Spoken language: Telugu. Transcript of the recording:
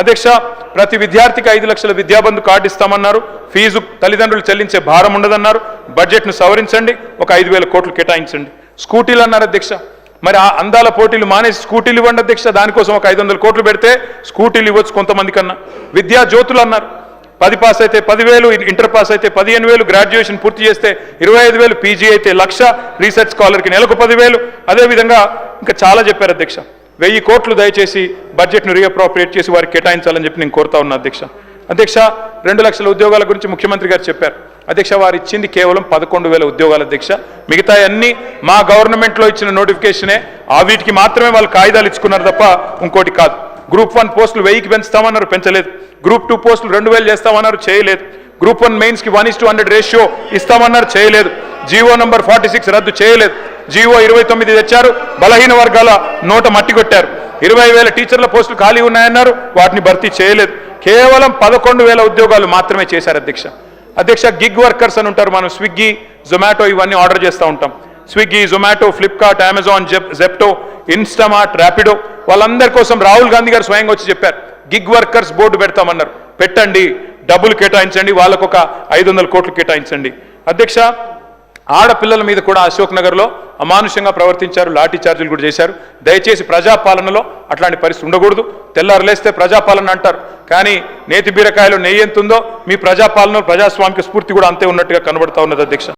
అధ్యక్ష, ప్రతి విద్యార్థికి 5 లక్షల విద్యాబంధు కార్డు ఇస్తామన్నారు. ఫీజు తల్లిదండ్రులు చెల్లించే భారం ఉండదన్నారు. బడ్జెట్ను సవరించండి, ఒక 5,000 కోట్లు కేటాయించండి. స్కూటీలు అన్నారు అధ్యక్ష, మరి ఆ అందాల పోటీలు మానేసి స్కూటీలు ఇవ్వండి అధ్యక్ష. దానికోసం ఒక 500 కోట్లు పెడితే స్కూటీలు ఇవ్వచ్చు కొంతమంది కన్నా. విద్యా జ్యోతులు అన్నారు, 10 పాస్ అయితే 10,000, ఇంటర్ పాస్ అయితే 15,000, గ్రాడ్యుయేషన్ పూర్తి చేస్తే 25,000, పీజీ అయితే 1,00,000, రీసెర్చ్ స్కాలర్కి నెలకు 10,000. అదేవిధంగా ఇంకా చాలా చెప్పారు అధ్యక్ష. 1000 కోట్లు దయచేసి బడ్జెట్ను రీఅప్రోప్రియేట్ చేసి వారికి కేటాయించాలని చెప్పి నేను కోరుతా ఉన్నా అధ్యక్ష. అధ్యక్ష, 2 లక్షల ఉద్యోగాల గురించి ముఖ్యమంత్రి గారు చెప్పారు అధ్యక్ష. వారు ఇచ్చింది కేవలం 11,000 ఉద్యోగాలు అధ్యక్ష. మిగతా అన్ని మా గవర్నమెంట్లో ఇచ్చిన నోటిఫికేషనే. ఆ వీటికి మాత్రమే వాళ్ళు కాగితాలు ఇచ్చుకున్నారు తప్ప ఇంకోటి కాదు. గ్రూప్ 1 పోస్టులు 1000కి పెంచుతామన్నారు, పెంచలేదు. గ్రూప్ 2 పోస్టులు 2,000 చేస్తామన్నారు, చేయలేదు. గ్రూప్ 1 మెయిన్స్కి 1:100 రేషియో ఇస్తామన్నారు, చేయలేదు. జీవో నంబర్ 46 రద్దు చేయలేదు. జీవో 29 తెచ్చారు, బలహీన వర్గాల నోట మట్టి కొట్టారు. 20,000 టీచర్ల పోస్టులు ఖాళీ ఉన్నాయన్నారు, వాటిని భర్తీ చేయలేదు. కేవలం 11,000 ఉద్యోగాలు మాత్రమే చేశారు అధ్యక్ష. అధ్యక్ష, గిగ్ వర్కర్స్ అని ఉంటారు. మనం స్విగ్గీ, జొమాటో ఇవన్నీ ఆర్డర్ చేస్తూ ఉంటాం. స్విగ్గీ, జొమాటో, ఫ్లిప్కార్ట్, అమెజాన్, జెప్టో, ఇన్స్టామార్ట్, ర్యాపిడో, వాళ్ళందరి కోసం రాహుల్ గాంధీ గారు స్వయంగా వచ్చి చెప్పారు. గిగ్ వర్కర్స్ బోర్డు పెడతామన్నారు. పెట్టండి, డబ్బులు కేటాయించండి, వాళ్ళకు ఒక 500 కోట్లు కేటాయించండి. అధ్యక్ష, ఆడపిల్లల మీద కూడా అశోక్ నగర్లో అమానుషంగా ప్రవర్తించారు, లాఠీ చార్జీలు కూడా చేశారు. దయచేసి ప్రజాపాలనలో అట్లాంటి పరిస్థితి ఉండకూడదు. తెల్లారులేస్తే ప్రజాపాలన అంటారు, కానీ నేతి బీరకాయలో నెయ్యి ఎంత ఉందో మీ ప్రజాపాలనలో ప్రజాస్వామిక స్ఫూర్తి కూడా అంతే ఉన్నట్టుగా కనబడతా ఉన్నది అధ్యక్ష.